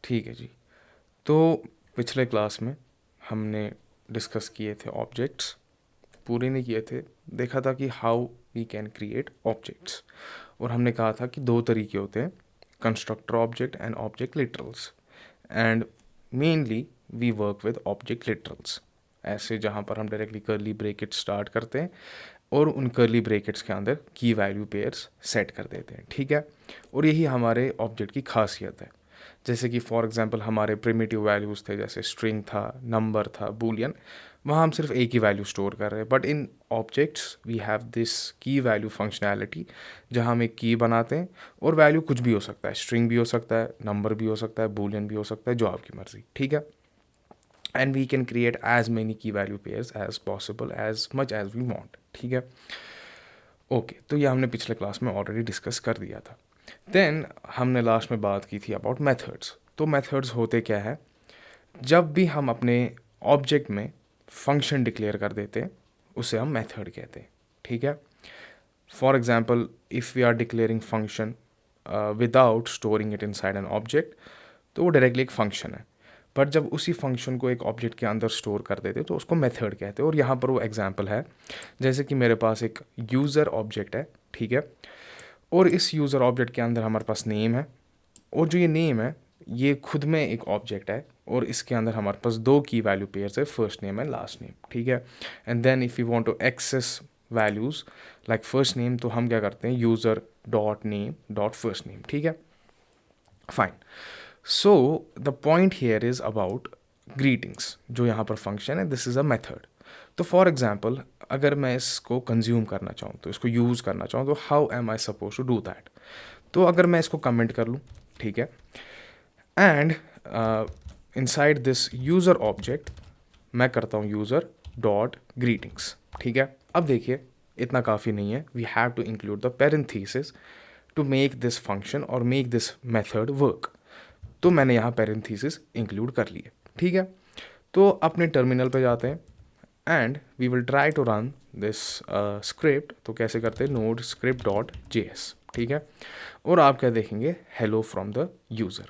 ठीक है जी। तो पिछले क्लास में हमने डिस्कस किए थे ऑब्जेक्ट्स, पूरे नहीं किए थे। देखा था कि how we can create objects, और हमने कहा था कि दो तरीके होते हैं, constructor object and object literals. And mainly we work with object literals, ऐसे जहाँ पर हम डायरेक्टली कर्ली ब्रेकेट स्टार्ट करते हैं और उन कर्ली ब्रेकेट्स के अंदर की वैल्यू पेयर्स सेट कर देते हैं, ठीक है। और यही हमारे ऑब्जेक्ट की खासियत है। जैसे कि फॉर एग्जांपल हमारे प्रिमिटिव वैल्यूज़ थे, जैसे स्ट्रिंग था, नंबर था, बूलियन, वहाँ हम सिर्फ एक ही वैल्यू स्टोर कर रहे हैं। But in objects we have this key value functionality, जहाँ हम एक की बनाते हैं और वैल्यू कुछ भी हो सकता है, स्ट्रिंग भी हो सकता है, नंबर भी हो सकता है, बूलियन भी हो सकता है, जो आपकी मर्ज़ी, ठीक है। And we can create as many key value pairs as possible, as much as we want, ठीक है। ओके, तो ये हमने पिछले क्लास में ऑलरेडी डिस्कस कर दिया था। देन हमने लास्ट में बात की थी अबाउट मेथड्स। तो मेथड्स होते क्या है, जब भी हम अपने ऑब्जेक्ट में फंक्शन डिक्लेयर कर देते हैं उसे हम मेथड कहते हैं, ठीक है। For example if we are declaring function without storing it inside an object, तो वो डायरेक्टली एक फंक्शन है। पर जब उसी फंक्शन को एक ऑब्जेक्ट के अंदर स्टोर कर देते तो उसको मेथड कहते हैं। और यहाँ पर वो एग्जांपल है, जैसे कि मेरे पास एक यूज़र ऑब्जेक्ट है, ठीक है, और इस यूज़र ऑब्जेक्ट के अंदर हमारे पास नेम है, और जो ये नेम है ये खुद में एक ऑब्जेक्ट है, और इसके अंदर हमारे पास दो की वैल्यू पेयर्स है, first name and last name, ठीक है। And then if you want to access values like first name, तो हम क्या करते हैं, user dot name dot first name, ठीक है, fine. So the point here is about greetings, जो यहाँ पर फंक्शन है, दिस इज़ अ मेथड। तो फॉर एग्जाम्पल अगर मैं इसको कंज्यूम करना चाहूँ, तो इसको यूज़ करना चाहूँ, तो how am I suppose to do that. तो अगर मैं इसको कमेंट कर लूँ, ठीक है, and inside this user object मैं करता हूँ यूज़र डॉट ग्रीटिंग्स, ठीक है। अब देखिए इतना काफ़ी नहीं है, we have to include the parenthesis to make this function और मेक दिस मेथड वर्क। तो मैंने यहाँ पेरेंथीसिस इंक्लूड कर लिए, ठीक है। तो अपने टर्मिनल पे जाते हैं and we will try to run this script. तो कैसे करते हैं, नोड स्क्रिप्ट डॉट JS, ठीक है, और आप क्या देखेंगे, हेलो फ्रॉम द यूज़र,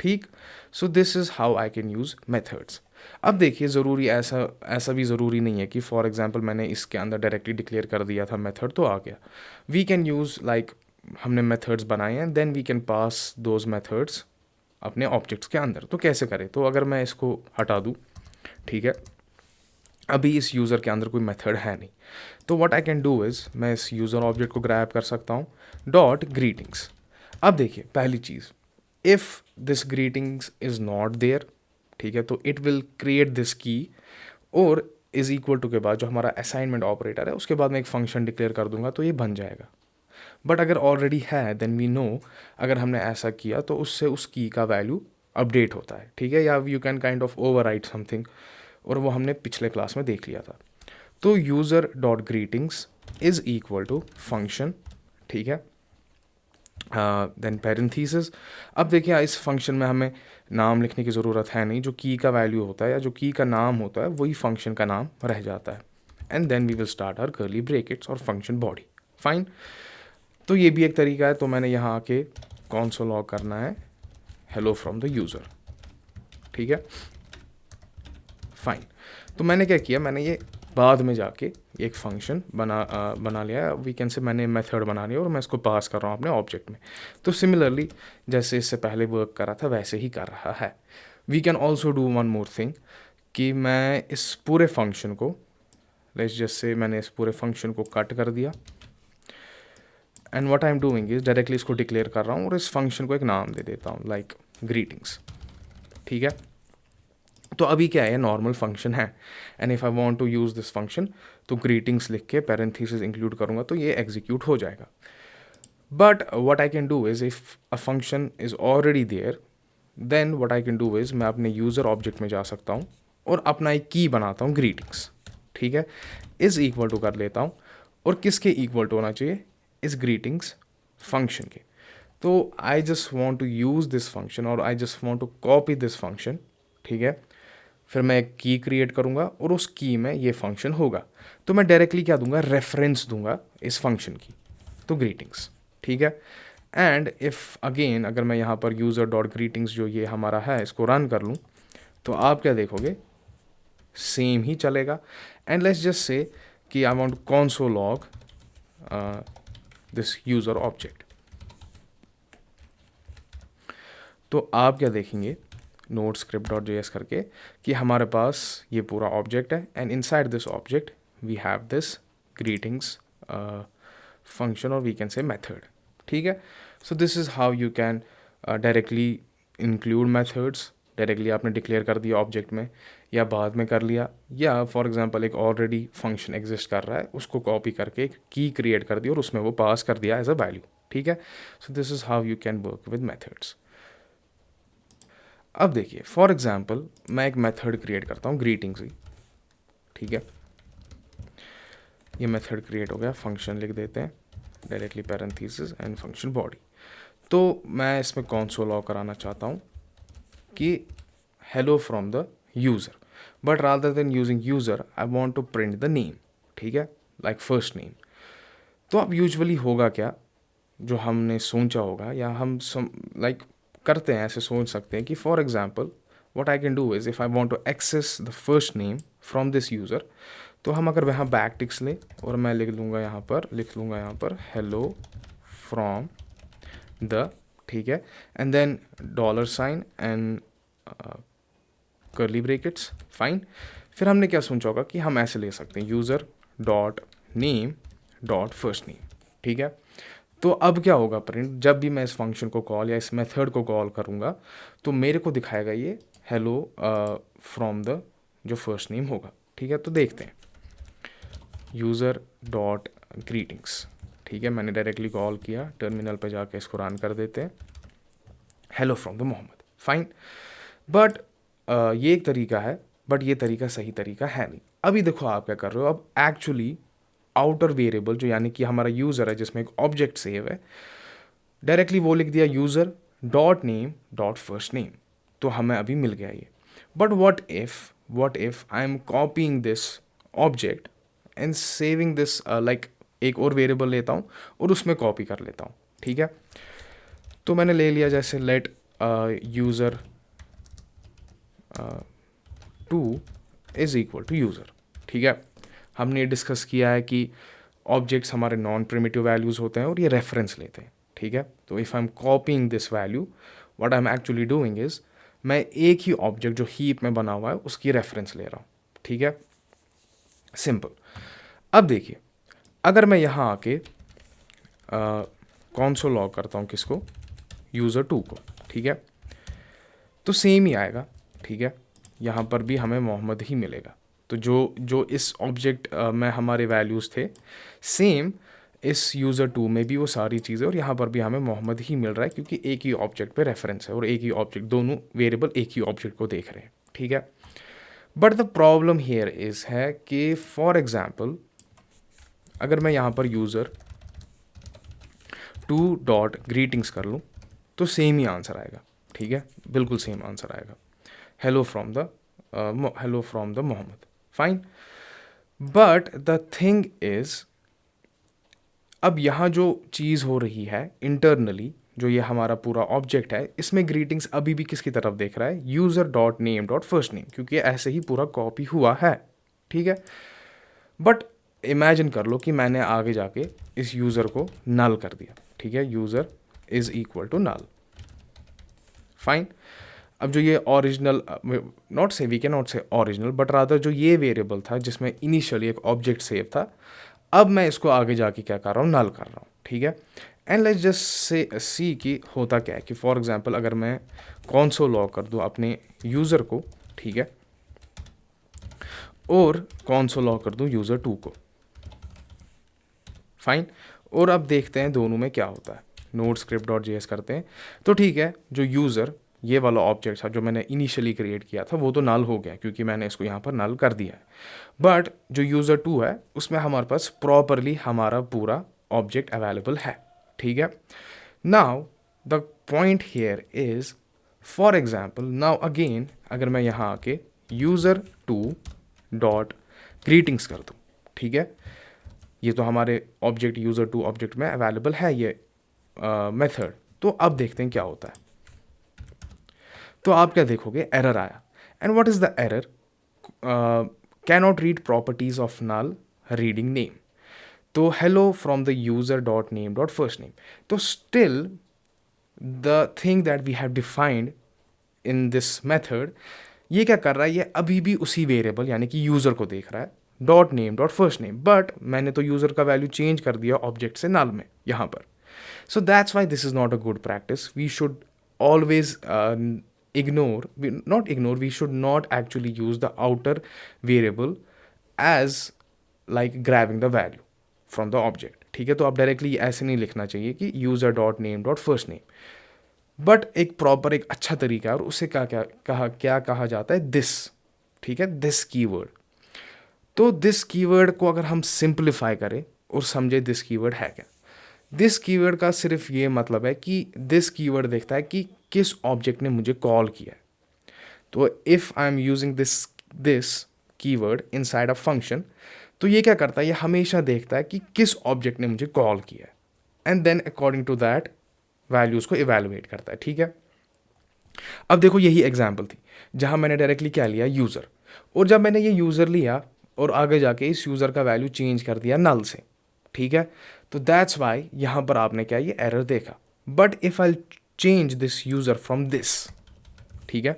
ठीक। सो this is how I can use methods. अब देखिए ज़रूरी ऐसा भी ज़रूरी नहीं है कि फॉर एग्जांपल मैंने इसके अंदर डायरेक्टली डिक्लेयर कर दिया था मेथड तो आ गया। वी कैन यूज़ लाइक हमने मेथड्स बनाए हैं, then we can pass those methods अपने ऑब्जेक्ट्स के अंदर। तो कैसे करें, तो अगर मैं इसको हटा दूँ, ठीक है, अभी इस यूज़र के अंदर कोई मेथड है नहीं, तो what I can do is मैं इस यूज़र ऑब्जेक्ट को ग्रैब कर सकता हूँ डॉट ग्रीटिंग्स। अब देखिए पहली चीज़, if this greetings is not there, ठीक है, तो इट विल क्रिएट दिस की, और इज़ इक्वल टू के बाद जो हमारा असाइनमेंट ऑपरेटर है उसके बाद मैं एक फंक्शन डिक्लेयर कर दूंगा, तो ये बन जाएगा। बट अगर ऑलरेडी है देन वी नो, अगर हमने ऐसा किया तो उससे उस की का वैल्यू अपडेट होता है, ठीक है, या you can kind of overwrite something, और वो हमने पिछले क्लास में देख लिया था। तो user dot greetings is equal to function, ठीक है, देन पेरेंथीसिस। अब देखिए इस फंक्शन में हमें नाम लिखने की ज़रूरत है नहीं, जो की का वैल्यू होता है या जो की का नाम होता है वही फंक्शन का नाम रह जाता है। And then we will start our curly brackets और फंक्शन बॉडी, फाइन। तो ये भी एक तरीका है। तो मैंने यहाँ आके कौन-सा लॉग करना है, हेलो फ्रॉम द यूज़र, ठीक है, फाइन। तो मैंने क्या किया, मैंने ये बाद में जाके एक फंक्शन बना लिया, वीकेंड से मैंने मेथड बना लिया और मैं इसको पास कर रहा हूँ अपने ऑब्जेक्ट में। तो सिमिलरली जैसे इससे पहले वर्क कर रहा था वैसे ही कर रहा है। We can also do one more thing, कि मैं इस पूरे फंक्शन को, लेट्स जस्ट से मैंने इस पूरे फंक्शन को कट कर दिया, and what I am doing is directly इसको डिक्लेयर कर रहा हूँ और इस फंक्शन को एक नाम दे देता हूँ लाइक ग्रीटिंग्स, ठीक है। तो अभी क्या है, नॉर्मल फंक्शन है, and if I want to use this function, तो ग्रीटिंग्स लिख के पेरेंथीसिस इंक्लूड करूँगा तो ये एग्जीक्यूट हो जाएगा। But what I can do is if a function is already there, then what I can do is मैं अपने यूज़र ऑब्जेक्ट में जा सकता हूँ और अपना एक की बनाता हूँ ग्रीटिंग्स, ठीक है, इज़ इक्वल टू कर लेता हूँ, और किसके इक्वल टू होना चाहिए, इस ग्रीटिंग्स फंक्शन के। तो I just want to use this function और I just want to copy this function, ठीक है। फिर मैं एक की क्रिएट करूँगा और उस की में ये फंक्शन होगा, तो मैं डायरेक्टली क्या दूंगा, रेफरेंस दूंगा इस फंक्शन की, तो ग्रीटिंग्स, ठीक है। एंड इफ़ अगेन अगर मैं यहाँ पर यूज़र डॉट ग्रीटिंग्स जो ये हमारा है इसको रन कर लूँ तो आप क्या देखोगे, सेम ही चलेगा. एंड लेट्स जस्ट से कि I want console log this user object. तो आप क्या देखेंगे node script dot J S करके कि हमारे पास ये पूरा ऑब्जेक्ट है and inside this object we have this greetings function और वी कैन से मेथड. ठीक है. So this is how you can directly include methods. Directly आपने डिक्लेयर कर दिया ऑब्जेक्ट में या बाद में कर लिया, या फॉर एग्जांपल एक ऑलरेडी फंक्शन एग्जिस्ट कर रहा है उसको कॉपी करके एक की क्रिएट कर दी और उसमें वो पास कर दिया एज अ वैल्यू. ठीक है. So this is how you can work with methods. अब देखिए फॉर एग्जांपल मैं एक मेथड क्रिएट करता हूँ ग्रीटिंग्स ही. ठीक है. ये मेथड क्रिएट हो गया, फंक्शन लिख देते हैं directly parenthesis and function body. तो मैं इसमें console log कराना चाहता हूँ कि hello from the user, but rather than using user I want to print the name. ठीक है, like first name. तो अब यूजुअली होगा क्या, जो हमने सोचा होगा या हम लाइक करते हैं, ऐसे सोच सकते हैं कि for example what I can do is if I want to access the first name from this user, तो हम अगर वहाँ बैक टिक्स लें और मैं लिख लूँगा यहाँ पर hello from the. ठीक है. एंड देन $साइन एंड कर्ली ब्रेकेट्स. फाइन. फिर हमने क्या सोचा होगा कि हम ऐसे ले सकते हैं user dot name dot first name. ठीक है. तो अब क्या होगा प्रिंट, जब भी मैं इस फंक्शन को कॉल या इस मेथड को कॉल करूँगा तो मेरे को दिखाएगा ये हेलो फ्रॉम द जो फर्स्ट नेम होगा. ठीक है. तो देखते हैं यूज़र डॉट ग्रीटिंग्स. ठीक है. मैंने डायरेक्टली कॉल किया, टर्मिनल पे जाके इसको रन कर देते हैं, hello from the Mohammed. Fine. But ये एक तरीका है, बट ये तरीका सही तरीका है नहीं. अभी देखो आप क्या कर रहे हो, अब एक्चुअली आउटर वेरिएबल जो यानी कि हमारा यूज़र है जिसमें एक ऑब्जेक्ट सेव है, डायरेक्टली वो लिख दिया user dot name dot first name. तो हमें अभी मिल गया ये. But what if I am copying this object and saving this, like एक और वेरिएबल लेता हूँ और उसमें कॉपी कर लेता हूँ. ठीक है. तो मैंने ले लिया जैसे let user 2 is equal to user. ठीक है. हमने ये डिस्कस किया है कि ऑब्जेक्ट्स हमारे नॉन प्रिमिटिव वैल्यूज़ होते हैं और ये रेफरेंस लेते हैं. ठीक है. तो if I am copying this value, what I am actually doing is मैं एक ही ऑब्जेक्ट जो हीप में बना हुआ है उसकी रेफरेंस ले रहा हूँ. ठीक है. सिंपल. अब देखिए अगर मैं यहाँ आके console log करता हूँ किसको, यूज़र 2 को. ठीक है. तो सेम ही आएगा. ठीक है. यहाँ पर भी हमें मोहम्मद ही मिलेगा. तो जो इस ऑब्जेक्ट में हमारे वैल्यूज़ थे सेम इस यूज़र 2 में भी वो सारी चीज़ें, और यहाँ पर भी हमें मोहम्मद ही मिल रहा है क्योंकि एक ही ऑब्जेक्ट पे रेफरेंस है और एक ही ऑब्जेक्ट, दोनों वेरिएबल एक ही ऑब्जेक्ट को देख रहे हैं. ठीक है. But the problem here is है कि फॉर एग्जाम्पल अगर मैं यहाँ पर यूज़र 2 डॉट ग्रीटिंग्स कर लूँ तो सेम ही आंसर आएगा. ठीक है. बिल्कुल सेम आंसर आएगा, hello from the Mohammed. Fine. But the thing is अब यहाँ जो चीज़ हो रही है इंटरनली, जो ये हमारा पूरा ऑब्जेक्ट है, इसमें ग्रीटिंग्स अभी भी किसकी तरफ देख रहा है, user dot name dot first name, क्योंकि ऐसे ही पूरा कॉपी हुआ है. ठीक है. बट इमेजिन कर लो कि मैंने आगे जाके इस यूज़र को नल कर दिया. ठीक है. User is equal to null. Fine. अब जो ये original, not say we can not say original, but rather जो ये वेरिएबल था जिसमें इनिशियली एक ऑब्जेक्ट सेव था, अब मैं इसको आगे जाके क्या कर रहा हूँ, नल कर रहा हूँ. ठीक है. एंड लेट्स जस्ट से सी कि होता क्या है कि फॉर एग्जांपल अगर मैं console log कर दूँ अपने यूज़र को. ठीक है. और console log कर दूँ यूज़र 2 को. फाइन. और अब देखते हैं दोनों में क्या होता है. Node script dot J S करते हैं. तो ठीक है, जो यूज़र ये वाला ऑब्जेक्ट था जो मैंने इनिशियली क्रिएट किया था वो तो नल हो गया क्योंकि मैंने इसको यहाँ पर नल कर दिया है. बट जो यूज़र 2 है उसमें हमारे पास प्रॉपरली हमारा पूरा ऑब्जेक्ट अवेलेबल है. ठीक है. Now the point here is for example now again अगर मैं यहाँ आके यूज़र 2 डॉट ग्रीटिंग्स कर दूँ. ठीक है. ये तो हमारे ऑब्जेक्ट यूज़र 2 ऑब्जेक्ट में अवेलेबल है ये मेथड। तो अब देखते हैं क्या होता है। तो आप क्या देखोगे, एरर आया। And what is the error? Cannot read properties of null reading name. तो hello from the user dot name dot first name. तो still the thing that we have defined in this method, ये क्या कर रहा है, ये अभी भी उसी वेरिएबल यानी कि यूज़र को देख रहा है, dot name dot first name, but मैंने तो यूज़र का वैल्यू चेंज कर दिया ऑब्जेक्ट से नल में यहाँ पर। So that's why this is not a good practice. We should always not ignore, we should not actually use the outer variable as like grabbing the value from the object। ठीक है, तो आप directly ऐसे नहीं लिखना चाहिए कि user dot name dot first name, but एक प्रॉपर एक अच्छा तरीका है और उसे क्या कहा जाता है, दिस। ठीक है, दिस कीवर्ड। तो दिस कीवर्ड को अगर हम सिंप्लीफाई करें और समझे दिस कीवर्ड है क्या, दिस कीवर्ड का सिर्फ ये मतलब है कि दिस कीवर्ड देखता है कि किस ऑब्जेक्ट ने मुझे कॉल किया है। तो if I am using this keyword inside a function, तो ये क्या करता है, ये हमेशा देखता है कि किस ऑब्जेक्ट ने मुझे कॉल किया है, and then according to that values को इवेलुएट करता है। ठीक है, अब देखो यही एग्जाम्पल थी जहाँ मैंने डायरेक्टली क्या लिया, यूज़र। और जब मैंने ये यूज़र लिया और आगे जाके इस यूज़र का वैल्यू चेंज कर दिया नल से। ठीक है, तो दैट्स वाई यहाँ पर आपने क्या ये एरर देखा। But if I change this user from this, ठीक है,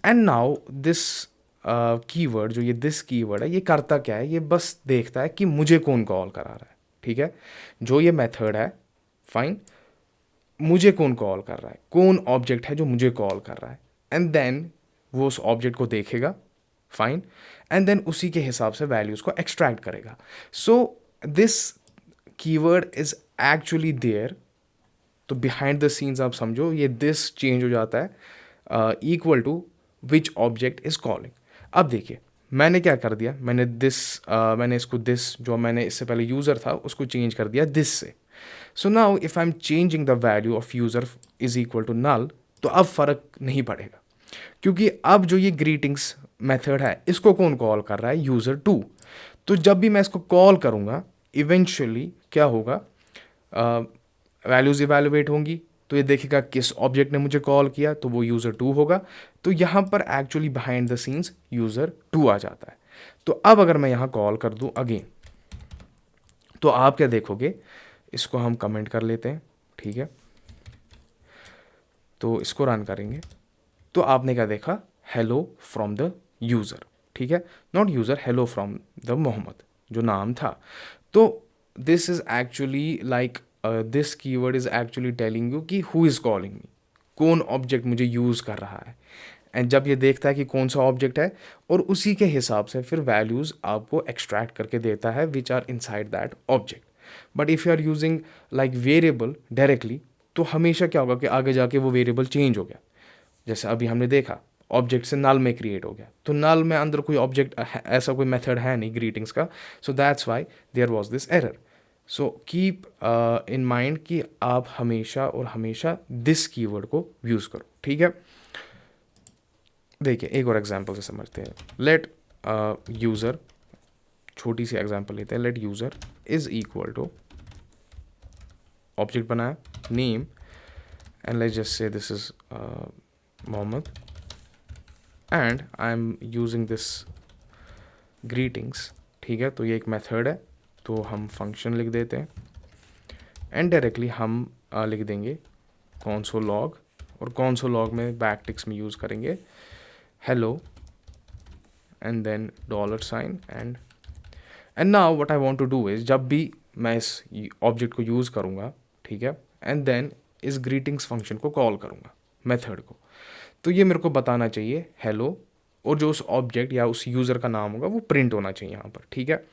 एंड नाउ दिस कीवर्ड, जो ये दिस कीवर्ड है, ये करता क्या है, ये बस देखता है कि मुझे कौन कॉल करा रहा है। ठीक है, जो ये मेथड है, फाइन, मुझे कौन कॉल कर रहा है, कौन ऑब्जेक्ट है जो मुझे कॉल कर रहा है, एंड देन वो उस ऑब्जेक्ट को देखेगा, फाइन, एंड देन उसी के हिसाब से वैल्यूज़ को एक्सट्रैक्ट करेगा। So this keyword is actually there. तो बिहाइंड द सीन्स आप समझो, ये दिस चेंज हो जाता है equal to which object is calling. अब देखिए मैंने क्या कर दिया, मैंने इसको दिस, जो मैंने इससे पहले यूज़र था उसको चेंज कर दिया दिस से। So now if I am changing the value of user is equal to null, तो अब फ़र्क नहीं पड़ेगा, क्योंकि अब जो ये ग्रीटिंग्स मेथड है इसको कौन कॉल कर रहा है, यूज़र टू। तो जब भी मैं इसको कॉल करूँगा, इवेंचुअली क्या होगा, वैल्यूज़ इवेलुएट होंगी, तो ये देखेगा किस ऑब्जेक्ट ने मुझे कॉल किया, तो वो यूज़र टू होगा। तो यहाँ पर actually behind the scenes user two आ जाता है। तो अब अगर मैं यहाँ कॉल कर दूँ अगेन, तो आप क्या देखोगे, इसको हम कमेंट कर लेते हैं। ठीक है, तो इसको रन करेंगे, तो आपने क्या देखा, हेलो फ्रॉम द यूज़र। ठीक है, not user, hello from the Mohammed जो नाम था। तो this is actually like this keyword is actually telling you कि हु इज़ कॉलिंग मी, कौन ऑब्जेक्ट मुझे यूज़ कर रहा है। एंड जब ये देखता है कि कौन सा ऑब्जेक्ट है, और उसी के हिसाब से फिर वैल्यूज़ आपको एक्सट्रैक्ट करके देता है which are inside that object. But if you are using like variable directly, तो हमेशा क्या होगा कि आगे जाके वो वेरिएबल चेंज हो गया। जैसे अभी हमने देखा, ऑब्जेक्ट से नल में क्रिएट हो गया, तो नल में अंदर कोई ऑब्जेक्ट, ऐसा कोई मेथड है नहीं ग्रीटिंग्स का। So that's why there was this error. So keep in mind कि आप हमेशा और हमेशा दिस कीवर्ड को यूज़ करो। ठीक है, देखिए एक और एग्जांपल से समझते हैं। लेट यूज़र, छोटी सी एग्जांपल लेते हैं, let user is equal to, object बनाया name, and let's just say this is Mohammed, and I am using this greetings. ठीक है, तो ये एक मेथड है, तो हम फंक्शन लिख देते हैं, एंड डायरेक्टली हम लिख देंगे console log, और console log में बैकटिक्स में यूज़ करेंगे hello and then dollar sign, and now what I want to do is, जब भी मैं इस ऑब्जेक्ट को यूज़ करूँगा, ठीक है, एंड देन इस ग्रीटिंग्स फंक्शन को कॉल करूँगा, मेथड को, तो ये मेरे को बताना चाहिए हेलो, और जो उस ऑब्जेक्ट या उस यूज़र का नाम होगा वो प्रिंट होना चाहिए यहाँ पर। ठीक है,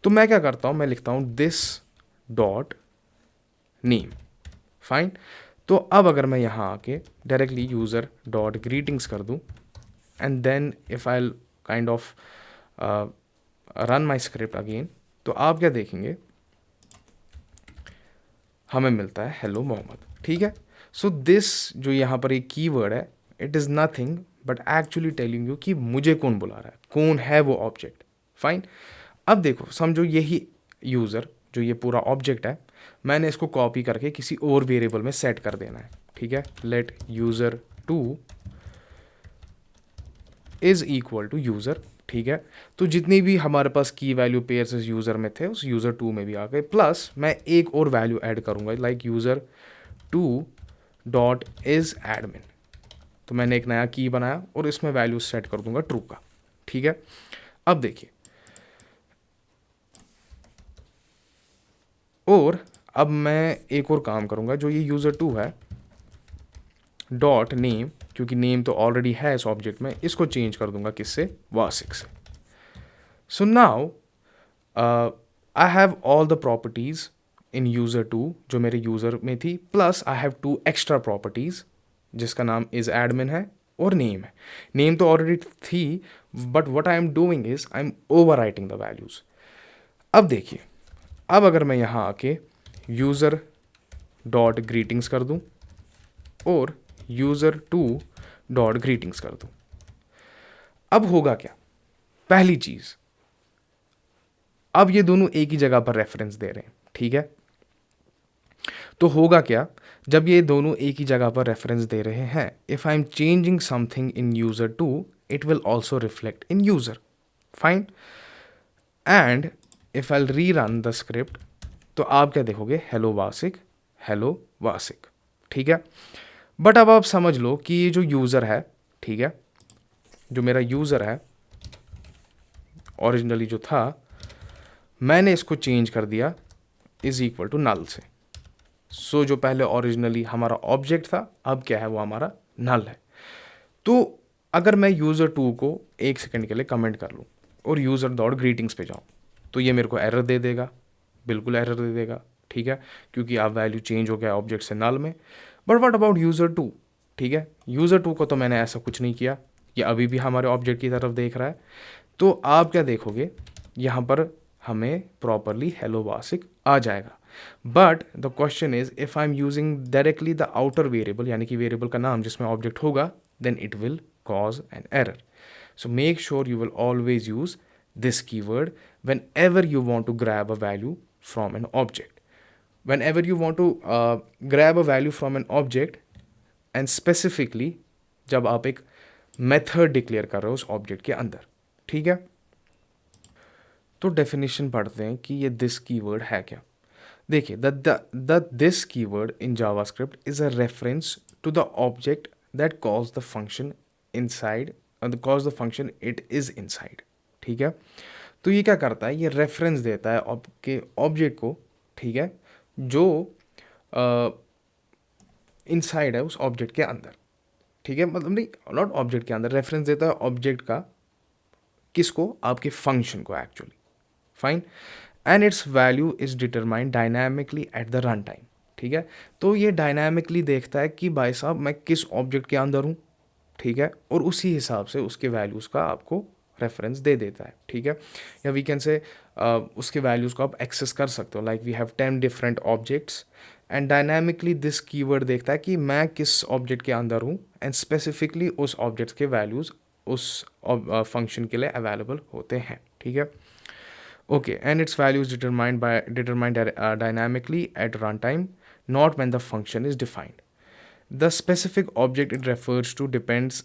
तो मैं क्या करता हूँ, मैं लिखता हूँ दिस डॉट नेम, फाइन। तो अब अगर मैं यहाँ आके डायरेक्टली यूज़र डॉट ग्रीटिंग्स कर दूँ, and then if I kind of run my script again, तो आप क्या देखेंगे, हमें मिलता है हेलो मोहम्मद। ठीक है, सो दिस जो यहाँ पर एक कीवर्ड है, it is nothing but actually telling you कि मुझे कौन बुला रहा है, कौन है वो ऑब्जेक्ट। फाइन, अब देखो समझो यही यूज़र जो ये पूरा ऑब्जेक्ट है, मैंने इसको कॉपी करके किसी और वेरिएबल में सेट कर देना है, ठीक है। Let user two is equal to user, ठीक है। तो जितनी भी हमारे पास की वैल्यू पेयर्स इस यूज़र में थे उस यूज़र टू में भी आ गए, प्लस मैं एक और वैल्यू ऐड करूँगा like user to dot is admin. तो मैंने एक नया की बनाया और इसमें वैल्यू सेट कर दूंगा ट्रू का, ठीक है। अब देखिए, और अब मैं एक और काम करूंगा, जो ये यूज़र टू है डॉट नेम, क्योंकि नेम तो ऑलरेडी है इस ऑब्जेक्ट में, इसको चेंज कर दूंगा किससे, वासिक से। So now I have all the properties in user two जो मेरे यूज़र में थी, plus I have two extra properties जिसका नाम इज़ एडमिन है और नेम है। नेम तो ऑलरेडी थी, but what I am doing is I am over writing the values. अब देखिए, अब अगर मैं यहाँ आके यूज़र डॉट ग्रीटिंग्स कर दूँ और यूज़र टू डॉट ग्रीटिंग्स कर दूँ, अब होगा क्या, पहली चीज़, अब ये दोनों एक ही जगह पर रेफरेंस दे रहे हैं, ठीक है। तो होगा क्या, जब ये दोनों एक ही जगह पर रेफरेंस दे रहे हैं, if I am changing something in user two it will also reflect in user, fine. And if I rerun the script, तो आप क्या देखोगे, हेलो वासिक, ठीक है। बट अब आप समझ लो कि ये जो यूज़र है, ठीक है, जो मेरा यूज़र है ओरिजिनली जो था, मैंने इसको चेंज कर दिया इज़ इक्वल टू नल से। सो जो पहले ओरिजिनली हमारा ऑब्जेक्ट था, अब क्या है, वो हमारा नल है। तो अगर मैं यूज़र टू को एक सेकंड के लिए कमेंट कर लूँ और यूज़र डॉट ग्रीटिंग्स पे जाऊँ, तो ये मेरे को एरर दे देगा, बिल्कुल एरर दे देगा, ठीक है, क्योंकि आप वैल्यू चेंज हो गया ऑब्जेक्ट से नल में। But what about user two, ठीक है, यूज़र टू को तो मैंने ऐसा कुछ नहीं किया, ये अभी भी हमारे ऑब्जेक्ट की तरफ देख रहा है। तो आप क्या देखोगे, यहाँ पर हमें प्रॉपरली हेलो वासिक आ जाएगा। But the question is, if I am using directly the outer variable, यानी कि वेरिएबल का नाम जिसमें ऑब्जेक्ट होगा, then it will cause an error. So make sure you will always use this keyword whenever you want to grab a value from an object. Whenever you want to grab a value from an object, and specifically जब आप एक method declare कर रहे हो उस object के अंदर, ठीक है। तो डेफिनेशन पढ़ते हैं कि ये दिस कीवर्ड है क्या। देखिए, the this keyword in JavaScript is a reference to the object that calls the function inside, calls the function it is inside, ठीक है। तो ये क्या करता है, ये रेफरेंस देता है आपके ऑब्जेक्ट को, ठीक है, जो इनसाइड है उस ऑब्जेक्ट के अंदर, ठीक है, मतलब नहीं, नॉट ऑब्जेक्ट के अंदर, रेफरेंस देता है ऑब्जेक्ट का, किसको, आपके फंक्शन को actually, fine. And it's value is determined dynamically at the run time, ठीक है। तो ये डायनामिकली देखता है कि भाई साहब मैं किस ऑब्जेक्ट के अंदर हूँ, ठीक है, और उसी हिसाब से उसके वैल्यूज़ का आपको रेफरेंस दे देता है, ठीक है। या वी कैन से उसके वैल्यूज़ को आप एक्सेस कर सकते हो, like we have 10 different objects and dynamically this keyword देखता है कि मैं किस ऑब्जेक्ट के अंदर हूँ, एंड स्पेसिफिकली उस ऑब्जेक्ट के वैल्यूज़ उस फंक्शन के लिए अवेलेबल होते हैं, ठीक है। Okay, and its value is determined dynamically at runtime, not when the function is defined. The specific object it refers to depends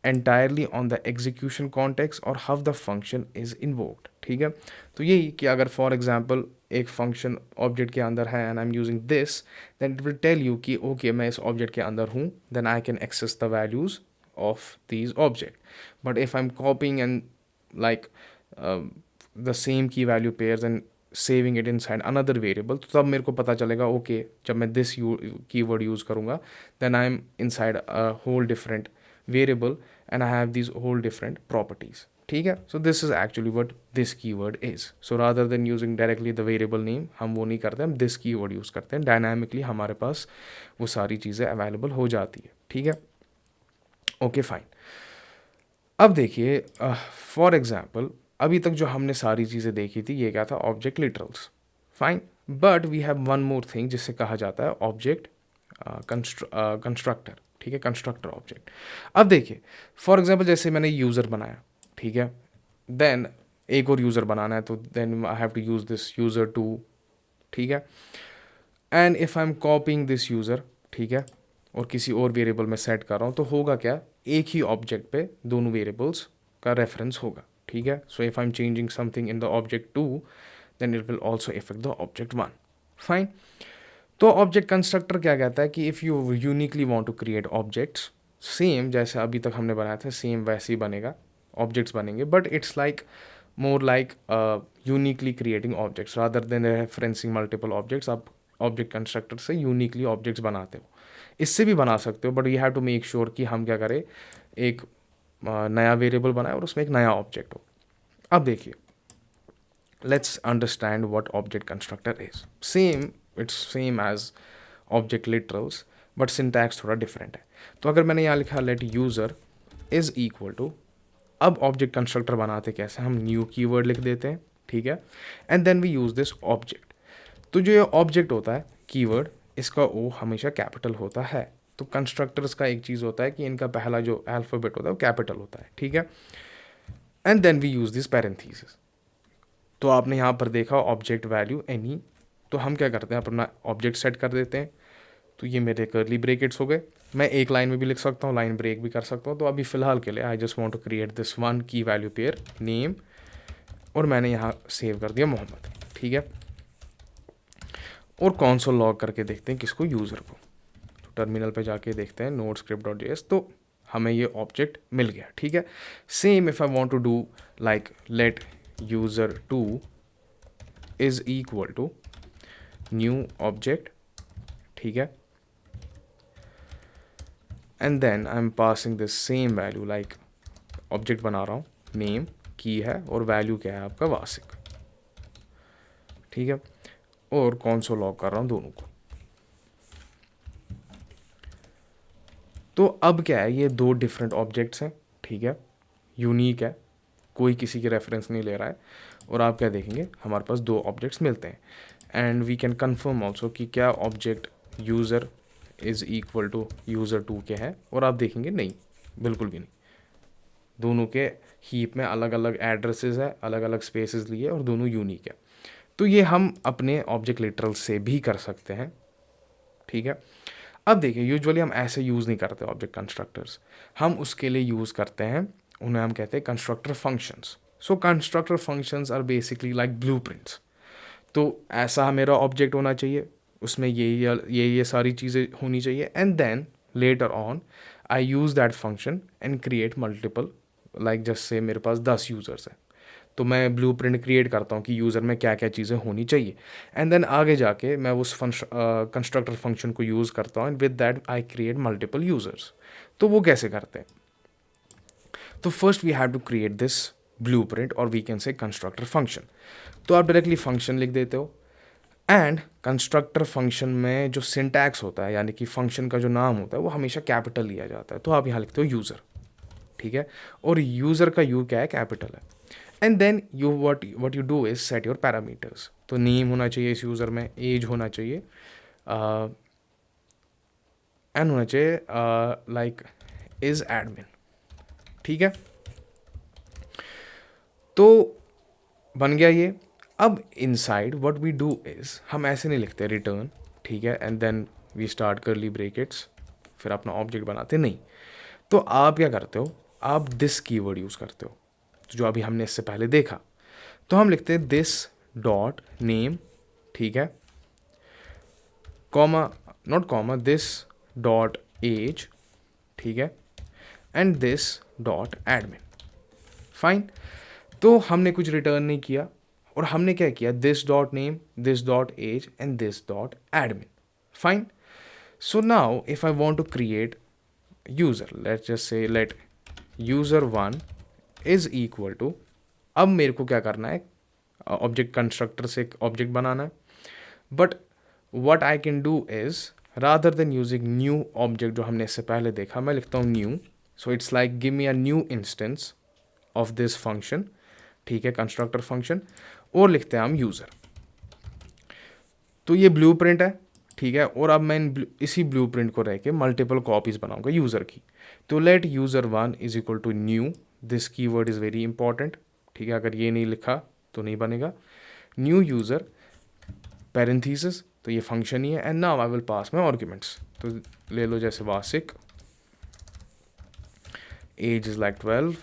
entirely on the execution context or how the function is invoked, ठीक है। तो यही कि अगर for example एक function object के अंदर है and I am using this, then it will tell you कि ओके मैं इस ऑब्जेक्ट के अंदर हूँ, then I can access the values of these object. But if I am copying and like the same key value pairs and saving it inside another variable, तो तब मेरे को पता चलेगा ओके जब मैं दिस कीवर्ड यूज़ करूँगा, then I am inside a whole different variable and I have these whole different properties, ठीक है। So this is actually what this keyword is. So rather than using directly the variable name, हम वो नहीं करते, हम this keyword use करते हैं, dynamically हमारे पास वो सारी चीज़ें अवेलेबल हो जाती है, ठीक है। Okay fine. अब देखिए, फॉर एग्जाम्पल अभी तक जो हमने सारी चीज़ें देखी थी, ये क्या था, object literals, fine. But we have one more thing जिससे कहा जाता है ऑब्जेक्ट कंस्ट्रक्टर, ठीक है, कंस्ट्रक्टर ऑब्जेक्ट। अब देखिए, फॉर एग्जांपल जैसे मैंने यूज़र बनाया, ठीक है, देन एक और यूज़र बनाना है, तो then I have to use this user two ठीक है। And if I am copying this user, ठीक है, और किसी और वेरिएबल में सेट कर रहा हूँ, तो होगा क्या, एक ही ऑब्जेक्ट पे दोनों वेरिएबल्स का रेफरेंस होगा, ठीक है। So if I am changing something in the object 2 then it will also effect the object 1। Fine. तो ऑब्जेक्ट कंस्ट्रक्टर क्या कहता है कि if you uniquely want to create objects, same जैसे अभी तक हमने बनाया था सेम वैसे ही बनेगा, ऑब्जेक्ट्स बनेंगे, but it's like more like uniquely creating objects rather than referencing multiple objects. आप ऑब्जेक्ट कंस्ट्रक्टर से यूनिकली ऑब्जेक्ट्स बनाते हो, इससे भी बना सकते हो, but you have to make sure कि हम क्या करें, एक नया वेरिएबल बनाए और उसमें एक नया ऑब्जेक्ट हो। अब देखिए, let's understand what object constructor is. It's same as object literals, but syntax थोड़ा different है। तो अगर मैंने यहाँ लिखा let user is equal to, अब ऑब्जेक्ट कंस्ट्रक्टर बनाते कैसे, हम न्यू कीवर्ड लिख देते हैं, ठीक है, and then we use this object. तो जो ये ऑब्जेक्ट होता है कीवर्ड, इसका ओ हमेशा कैपिटल होता है। तो कंस्ट्रक्टर्स का एक चीज़ होता है कि इनका पहला जो अल्फ़ाबेट होता है वो कैपिटल होता है, ठीक है, and then we use this parenthesis. तो आपने यहाँ पर देखा ऑब्जेक्ट वैल्यू एनी, तो हम क्या करते हैं, अपना ऑब्जेक्ट सेट कर देते हैं। तो ये मेरे कर्ली ब्रेकेट्स हो गए, मैं एक लाइन में भी लिख सकता हूँ, लाइन ब्रेक भी कर सकता हूँ। तो अभी फ़िलहाल के लिए I just want to create this one key value pair name, और मैंने यहाँ सेव कर दिया मोहम्मद, ठीक है। और कॉन्सोल लॉग करके देखते हैं किसको, यूज़र को। तो टर्मिनल पे जाके देखते हैं नोड script.js, तो हमें ये ऑब्जेक्ट मिल गया, ठीक है। Same if I want to do like let user2 is equal to new object, ठीक है, and then I'm passing this same value, like object बना रहा हूँ, नेम की है और वैल्यू क्या है आपका वासिक, ठीक है, और कॉन्सोल लॉग कर रहा हूँ दोनों को। तो अब क्या है, ये दो डिफरेंट ऑब्जेक्ट्स हैं, ठीक है, यूनिक है, कोई किसी के रेफरेंस नहीं ले रहा है, और आप क्या देखेंगे, हमारे पास दो ऑब्जेक्ट्स मिलते हैं। And we can confirm also कि क्या object user is equal to user2 के हैं, और आप देखेंगे नहीं, बिल्कुल भी नहीं, दोनों के हीप में अलग अलग एड्रेसेस है, अलग अलग स्पेसेस लिए, और दोनों यूनिक है। तो ये हम अपने ऑब्जेक्ट लिटरल से भी कर सकते हैं, ठीक है। अब देखिए, यूजुअली हम ऐसे यूज़ नहीं करते ऑब्जेक्ट कंस्ट्रक्टर्स, हम उसके लिए यूज़ करते हैं, उन्हें हम कहते हैं constructor functions. So constructor functions are basically like blueprints. तो ऐसा मेरा ऑब्जेक्ट होना चाहिए, उसमें ये सारी चीज़ें होनी चाहिए, and then later on I use that function and create multiple, like जैसे मेरे पास 10 यूज़र्स हैं, तो मैं ब्लूप्रिंट क्रिएट करता हूँ कि यूज़र में क्या क्या चीज़ें होनी चाहिए, एंड देन आगे जाके मैं उस कंस्ट्रक्टर फंक्शन को यूज़ करता हूँ, and with that I create multiple users. तो वो कैसे करते हैं, तो first we have to create this blueprint, और we can say constructor function. तो आप डायरेक्टली फंक्शन लिख देते हो, एंड कंस्ट्रक्टर फंक्शन में जो सिंटैक्स होता है, यानी कि फंक्शन का जो नाम होता है, वो हमेशा कैपिटल लिया जाता है। तो आप यहाँ लिखते हो यूज़र, ठीक है, और यूज़र का यू क्या है, कैपिटल है। And then you what you do is set your parameters. तो नेम होना चाहिए इस यूज़र में, एज होना चाहिए, एंड होना चाहिए लाइक इज एडमिन, ठीक है। तो बन गया ये। अब inside what we do is, हम ऐसे नहीं लिखते रिटर्न, ठीक है, and then we start curly brackets, फिर अपना ऑब्जेक्ट बनाते नहीं। तो आप क्या करते हो, आप दिस कीवर्ड यूज़ करते हो, जो अभी हमने इससे पहले देखा। तो हम लिखते हैं दिस डॉट नेम, ठीक है, comma, not comma, this dot age, ठीक है, and this dot admin. Fine. तो हमने कुछ रिटर्न नहीं किया, और हमने क्या किया, this dot name, this dot age, and this dot admin. Fine. So now if I want to create user, let's just say let user1 is equal to, अब मेरे को क्या करना है, ऑब्जेक्ट कंस्ट्रक्टर से एक ऑब्जेक्ट बनाना है, but what I can do is rather than using new object जो हमने इससे पहले देखा, मैं लिखता हूँ new. So it's like give me a new instance of this function, ठीक है, कंस्ट्रक्टर फंक्शन, और लिखते हैं हम यूज़र। तो ये ब्लूप्रिंट है, ठीक है, और अब मैं इसी ब्लूप्रिंट को रह के मल्टीपल कॉपीज बनाऊंगा यूज़र की। तो let user1 is equal to new, this keyword is very important, ठीक है, अगर ये नहीं लिखा तो नहीं बनेगा। न्यू यूज़र पैरेंथीसिस, तो ये फंक्शन ही है, and now I will pass my arguments. तो ले लो जैसे Wasiq, age is like 12,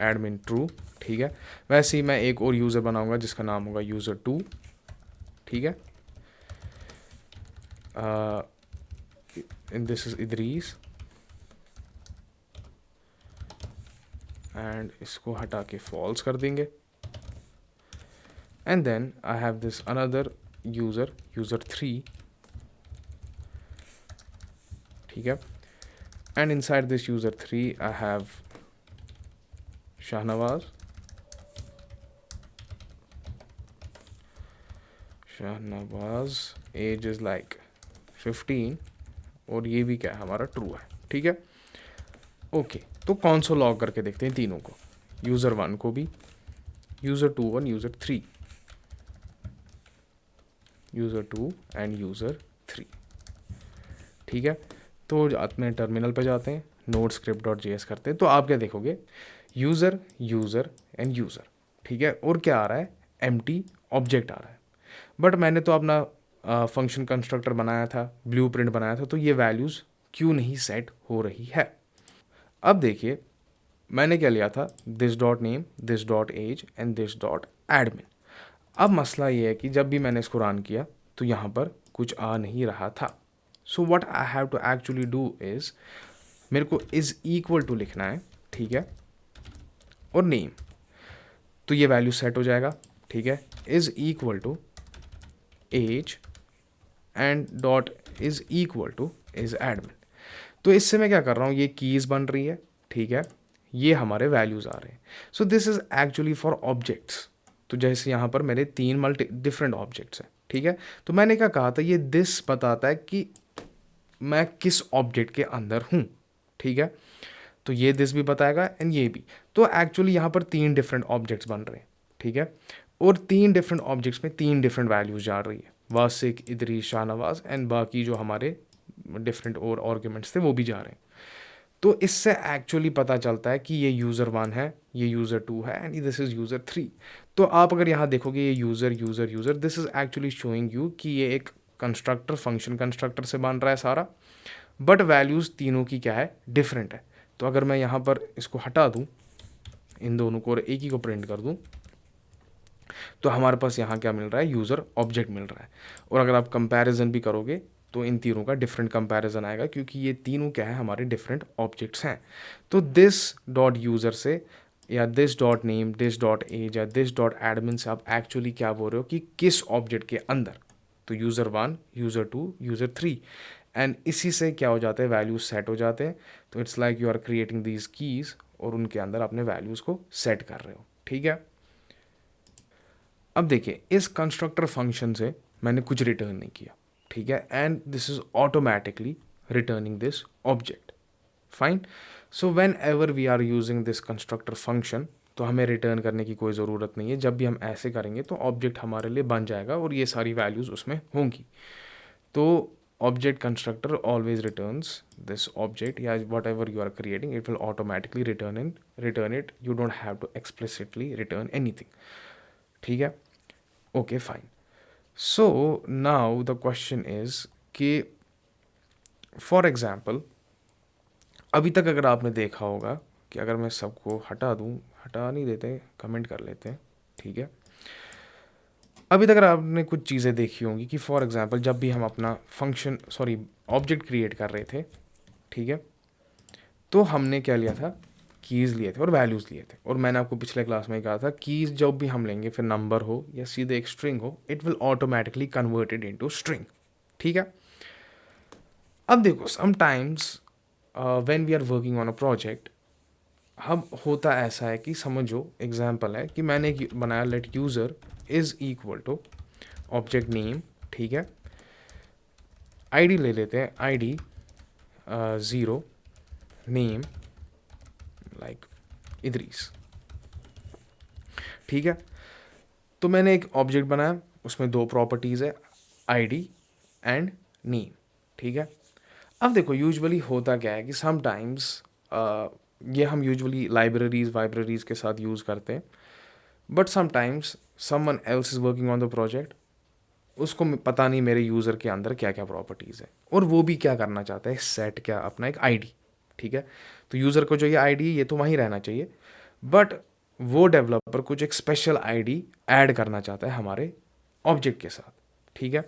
admin true, ठीक है। वैसे ही मैं एक और यूज़र बनाऊंगा जिसका नाम होगा यूज़र 2, ठीक है। दिस इज इदरीस, एंड इसको हटा के फॉल्स कर देंगे, and then I have this another user, user 3, ठीक है। And inside this user 3 I have Shahnawaz, age is like 15, और ये भी क्या है हमारा ट्रू है, ठीक है। ओके, तो कौन लॉग करके देखते हैं तीनों को, यूज़र 1 को भी, यूज़र 2 और यूज़र 3, यूज़र 2 एंड यूज़र 3, ठीक है। तो अपने टर्मिनल पे जाते हैं, नोड स्क्रिप्ट डॉट जेएस करते हैं, तो आप क्या देखोगे, यूज़र यूज़र एंड यूज़र, ठीक है। और क्या आ रहा है, एम्प्टी ऑब्जेक्ट आ रहा है। बट मैंने तो अपना फंक्शन कंस्ट्रक्टर बनाया था, ब्लूप्रिंट बनाया था, तो ये वैल्यूज़ क्यों नहीं सेट हो रही है। अब देखिए मैंने क्या लिया था, this dot name, this dot age and this dot admin. अब मसला ये है कि जब भी मैंने इसको रन किया तो यहाँ पर कुछ आ नहीं रहा था। So what I have to actually do is, मेरे को इज़ इक्वल टू लिखना है, ठीक है, और नेम, तो ये वैल्यू सेट हो जाएगा, ठीक है। Is equal to age and dot is equal to is admin. तो इससे मैं क्या कर रहा हूँ, ये कीज़ बन रही है, ठीक है, ये हमारे वैल्यूज़ आ रहे हैं। सो this is actually for objects. तो जैसे यहाँ पर मेरे 3 डिफरेंट ऑब्जेक्ट्स हैं, ठीक है। तो मैंने क्या कहा था, ये दिस बताता है कि मैं किस ऑब्जेक्ट के अंदर हूँ, ठीक है। तो ये दिस भी बताएगा एंड ये भी। तो एक्चुअली यहाँ पर 3 डिफरेंट ऑब्जेक्ट्स बन रहे हैं, ठीक है। और 3 डिफरेंट ऑब्जेक्ट्स में 3 डिफरेंट वैल्यूज़ जा रही है, वासिक, इदरीस, शाहनवाज, एंड बाकी जो हमारे डिफरेंट और आर्ग्यूमेंट्स थे वो भी जा रहे हैं। तो इससे एक्चुअली पता चलता है कि ये यूज़र 1 है, ये यूज़र 2 है, एंड दिस इज़ यूज़र 3। तो आप अगर यहाँ देखोगे ये user user user, this is actually showing you कि ये एक कंस्ट्रक्टर, फंक्शन कंस्ट्रक्टर से बन रहा है सारा, बट वैल्यूज़ तीनों की क्या है, डिफरेंट है। तो अगर मैं यहाँ पर इसको हटा दूँ, इन दोनों को, और एक ही को प्रिंट कर दूँ, तो हमारे पास यहाँ क्या मिल रहा है, यूज़र ऑब्जेक्ट मिल रहा है। और अगर आप कंपैरिजन भी करोगे तो इन तीनों का डिफरेंट कंपैरिजन आएगा, क्योंकि ये तीनों क्या है, हमारे डिफरेंट ऑब्जेक्ट्स हैं। तो दिस डॉट यूज़र से, या this dot name, this dot age, या दिस डॉट एडमिन से आप एक्चुअली क्या बोल रहे हो कि किस ऑब्जेक्ट के अंदर, तो यूज़र 1, यूज़र 2, यूज़र 3, एंड इसी से क्या हो जाता है, वैल्यूज सेट हो जाते हैं। तो it's like you are creating these keys, और उनके अंदर अपने वैल्यूज़ को सेट कर रहे हो, ठीक है। अब देखिए इस कंस्ट्रक्टर फंक्शन से मैंने कुछ रिटर्न नहीं किया, ठीक है, and this is automatically returning this object, fine. So whenever we are using this constructor function, तो हमें रिटर्न करने की कोई ज़रूरत नहीं है। जब भी हम ऐसे करेंगे तो ऑब्जेक्ट हमारे लिए बन जाएगा और ये सारी वैल्यूज़ उसमें होंगी। तो object constructor always returns this object, या whatever you are creating, it will automatically return it, you don't have to explicitly return anything, ठीक है। Okay fine. So now the question is कि for example अभी तक अगर आपने देखा होगा कि अगर मैं सबको हटा दूं, हटा नहीं देते, कमेंट कर लेते हैं, ठीक है। अभी तक अगर आपने कुछ चीज़ें देखी होंगी कि फॉर एग्जाम्पल जब भी हम अपना फंक्शन, सॉरी, ऑब्जेक्ट क्रिएट कर रहे थे, ठीक है, तो हमने क्या लिया था, कीज़ लिए थे और वैल्यूज़ लिए थे। और मैंने आपको पिछले क्लास में कहा था कीज़ जब भी हम लेंगे, फिर नंबर हो या सीधे एक स्ट्रिंग हो, it will automatically converted into string, ठीक है। अब देखो sometimes when we are working on a project, हम होता ऐसा है कि समझो एग्जांपल है कि मैंने एक बनाया, let user is equal to object name, ठीक है, आईडी ले लेते हैं, आईडी 0, नेम लाइक इदरीस, ठीक है। तो मैंने एक ऑब्जेक्ट बनाया, उसमें 2 प्रॉपर्टीज़ है, आईडी एंड नेम, ठीक है। अब देखो यूजुअली होता क्या है कि समटाइम्स ये हम यूजुअली लाइब्रेरीज़ के साथ यूज़ करते हैं, but sometimes someone else is working on the project उसको पता नहीं मेरे यूज़र के अंदर क्या क्या प्रॉपर्टीज़ है, और वो भी क्या करना चाहता है, सेट क्या अपना एक आईडी, ठीक है। तो यूज़र को जो ये आईडी है ये तो वहीं रहना चाहिए, बट वो डेवलपर कुछ एक स्पेशल आईडी ऐड करना चाहता है हमारे ऑब्जेक्ट के साथ, ठीक है।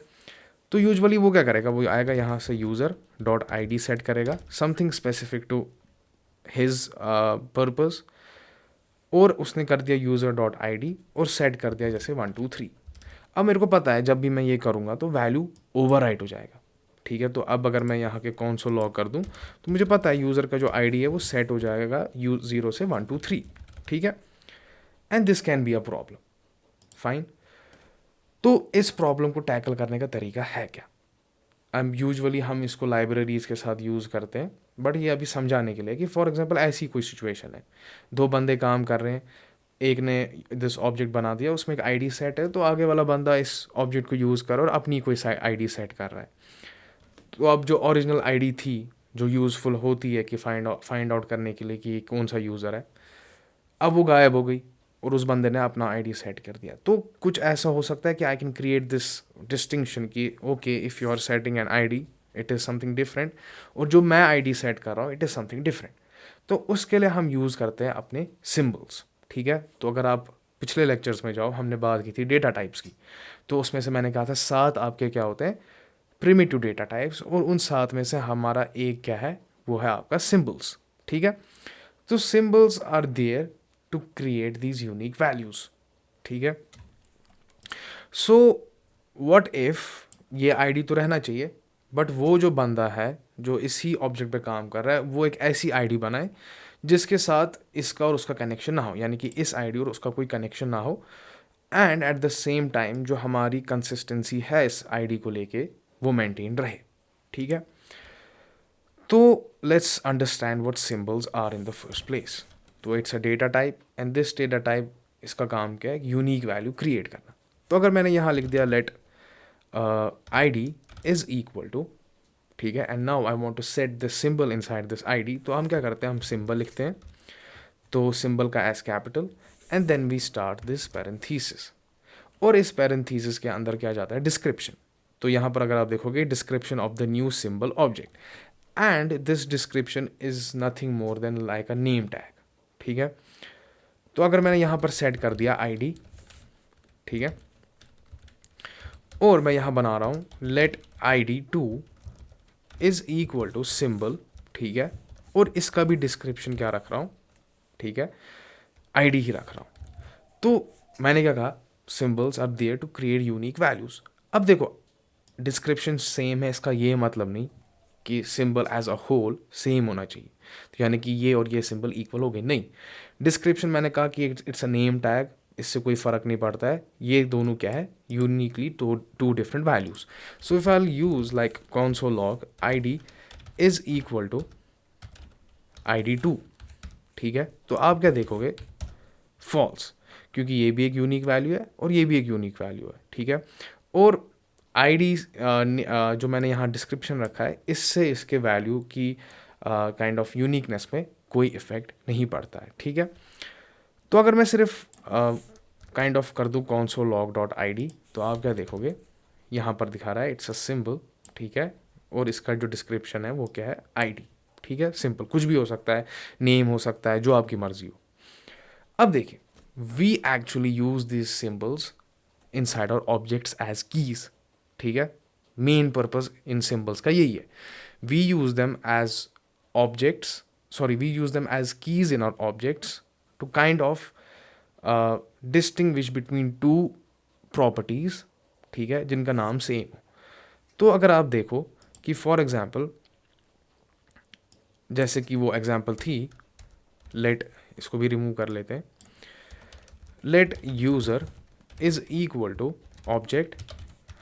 तो यूजुअली वो क्या करेगा, वो आएगा यहाँ से user dot I D set करेगा something specific to his purpose, और उसने कर दिया यूज़र डॉट आई डी और सेट कर दिया जैसे 1 2 3। अब मेरे को पता है जब भी मैं ये करूँगा तो वैल्यू ओवरराइट हो जाएगा, ठीक है। तो अब अगर मैं यहाँ के console लॉग कर दूँ तो मुझे पता है यूज़र का जो आईडी है वो सेट हो जाएगा 0 से 1 2 3, ठीक है। And this can be a problem, fine. तो इस प्रॉब्लम को टैकल करने का तरीका है क्या? यूजुअली हम इसको लाइब्रेरीज़ के साथ यूज़ करते हैं, बट ये अभी समझाने के लिए कि फॉर एग्जांपल ऐसी कोई सिचुएशन है, दो बंदे काम कर रहे हैं, एक ने दिस ऑब्जेक्ट बना दिया, उसमें एक आईडी सेट है, तो आगे वाला बंदा इस ऑब्जेक्ट को यूज़ कर रहा है और अपनी कोई आईडी सेट कर रहा है। तो अब जो ओरिजिनल आईडी थी जो यूज़फुल होती है कि फाइंड आउट करने के लिए कि कौन सा यूज़र है, अब वो गायब हो गई और उस बंदे ने अपना आईडी सेट कर दिया। तो कुछ ऐसा हो सकता है कि I can create this distinction कि okay, if you are setting an ID it is something different, और जो मैं आईडी सेट कर रहा हूँ इट इज़ समथिंग डिफरेंट। तो उसके लिए हम यूज़ करते हैं अपने सिम्बल्स, ठीक है। तो अगर आप पिछले लेक्चर्स में जाओ, हमने बात की थी डेटा टाइप्स की, तो उसमें से मैंने कहा था 7 आपके क्या होते हैं, प्रिमिटिव डेटा टाइप्स, और उन 7 में से हमारा एक क्या है, वो है आपका सिम्बल्स, ठीक है। तो symbols are there to create these unique values, ठीक है। सो व्हाट इफ ये आईडी तो रहना चाहिए, बट वो जो बंदा है जो इसी ऑब्जेक्ट पे काम कर रहा है वो एक ऐसी आईडी बनाए जिसके साथ इसका और उसका कनेक्शन ना हो, यानी कि इस आईडी और उसका कोई कनेक्शन ना हो, and at the same time जो हमारी कंसिस्टेंसी है इस आईडी को लेके वो मेंटेन रहे, ठीक है। तो let's understand what symbols are in the first place. तो it's a data type, and this data type इसका काम क्या है, यूनिक वैल्यू क्रिएट करना। तो अगर मैंने यहाँ लिख दिया let ID is equal to, ठीक है, and now I want to set this symbol inside this ID, तो हम क्या करते हैं, हम सिंबल लिखते हैं, तो सिंबल का S capital, and then we start this parenthesis, और इस पैरेंथीसिस के अंदर क्या जाता है, डिस्क्रिप्शन। तो यहाँ पर अगर आप देखोगे description of the new symbol object, and this description is nothing more than like a name tag, ठीक है। तो अगर मैंने यहाँ पर सेट कर दिया आईडी, ठीक है, और मैं यहाँ बना रहा हूँ let id2 is equal to symbol, ठीक है, और इसका भी डिस्क्रिप्शन क्या रख रहा हूँ, ठीक है, आईडी ही रख रहा हूँ। तो मैंने क्या कहा, symbols are there to create unique values. अब देखो डिस्क्रिप्शन सेम है, इसका ये मतलब नहीं कि symbol as a whole same होना चाहिए, तो यानी कि ये और ये सिंबल इक्वल हो गए, नहीं। डिस्क्रिप्शन मैंने कहा कि इट्स अ नेम टैग, इससे कोई फ़र्क नहीं पड़ता है, ये दोनों क्या है, uniquely two different values. So if I use like console log id is equal to id2, ठीक है, तो आप क्या देखोगे, फॉल्स, क्योंकि ये भी एक यूनिक वैल्यू है और ये भी एक यूनिक वैल्यू है, ठीक है। और आईडी जो मैंने यहाँ डिस्क्रिप्शन रखा है, इससे इसके वैल्यू की काइंड ऑफ यूनिकनेस में कोई इफेक्ट नहीं पड़ता है, ठीक है। तो अगर मैं सिर्फ काइंड ऑफ कर दूँ console log dot I D, तो आप क्या देखोगे, यहाँ पर दिखा रहा है इट्स अ सिंबल, ठीक है, और इसका जो डिस्क्रिप्शन है वो क्या है, आईडी, ठीक है, सिंपल, कुछ भी हो सकता है, नेम हो सकता है, जो आपकी मर्जी हो। अब देखिए, we actually use this symbols inside और ऑब्जेक्ट्स एज कीज, ठीक है। मेन पर्पज इन सिंबल्स का यही है, we use them as objects, sorry we use them as keys in our objects to kind of distinguish between two properties, ठीक है, जिनका नाम सेम हो। तो अगर आप देखो कि फॉर एग्जाम्पल, जैसे कि वो एग्जाम्पल थी, लेट, इसको भी रिमूव कर लेते हैं, let user is equal to object,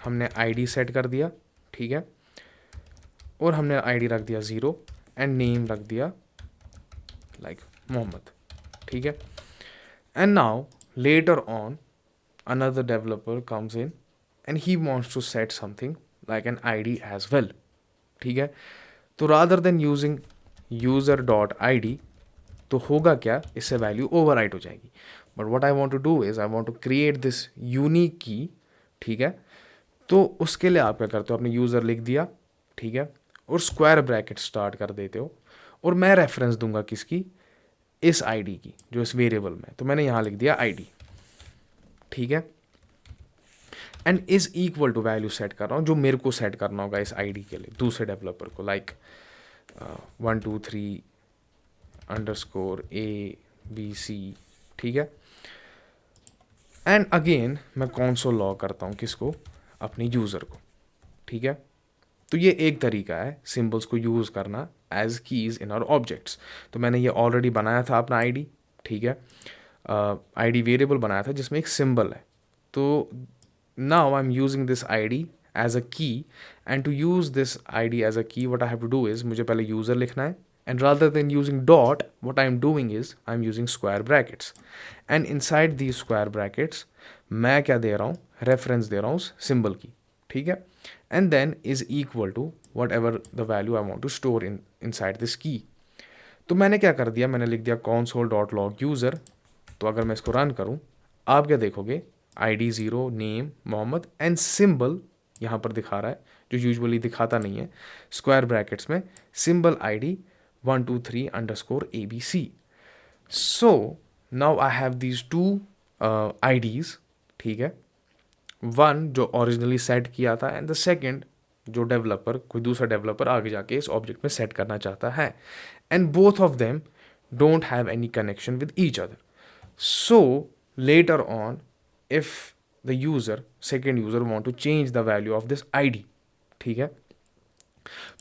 हमने आईडी सेट कर दिया, ठीक है, और हमने आईडी रख दिया 0 एंड नेम रख दिया लाइक मोहम्मद, ठीक है। And now later on another developer comes in and he wants to set something like an id as well, ठीक है। तो rather than using user dot id, तो होगा क्या, इससे वैल्यू ओवरराइट हो जाएगी, but what I want to do is I want to create this unique key, ठीक है। तो उसके लिए आप क्या करते हो, अपने यूज़र लिख दिया, ठीक है, और स्क्वायर ब्रैकेट स्टार्ट कर देते हो, और मैं रेफरेंस दूंगा किसकी, इस आईडी की जो इस वेरिएबल में, तो मैंने यहाँ लिख दिया आईडी, ठीक है, and is equal to value set कर रहा हूँ जो मेरे को सेट करना होगा इस आईडी के लिए दूसरे डेवलपर को, लाइक 123_A_B_C, ठीक है। एंड अगेन मैं कॉन्सोल लॉग करता हूँ किसको, अपने यूज़र को, ठीक है। तो ये एक तरीका है सिंबल्स को यूज़ करना as keys in our objects. तो मैंने ये ऑलरेडी बनाया था अपना आईडी, ठीक है, आईडी वेरिएबल बनाया था जिसमें एक सिंबल है। तो now I am using this ID as a key, and to use this ID as a key what I have to do is, मुझे पहले यूज़र लिखना है, and rather than using dot what I am doing is I am using square brackets, and inside these square brackets मैं क्या दे रहा हूँ, reference दे रहा हूँ उस सिंबल की, ठीक है, and then is equal to whatever the value I want to store inside this key. तो मैंने क्या कर दिया, मैंने लिख दिया console.log यूज़र। तो अगर मैं इसको रन करूँ, आप क्या देखोगे, ID 0, name Mohammed, and symbol यहाँ पर दिखा रहा है जो यूजुअली दिखाता नहीं है, स्क्वायर ब्रैकेट्स में symbol ID 123_ABC। So now I have these two IDs, ठीक है, वन जो ओरिजिनली सेट किया था, एंड द सेकेंड जो डेवलपर, कोई दूसरा डेवलपर आगे जाके इस ऑब्जेक्ट में सेट करना चाहता है, and both of them don't have any connection with each other. So later on if the user, second user want to change the value of this ID, ठीक है,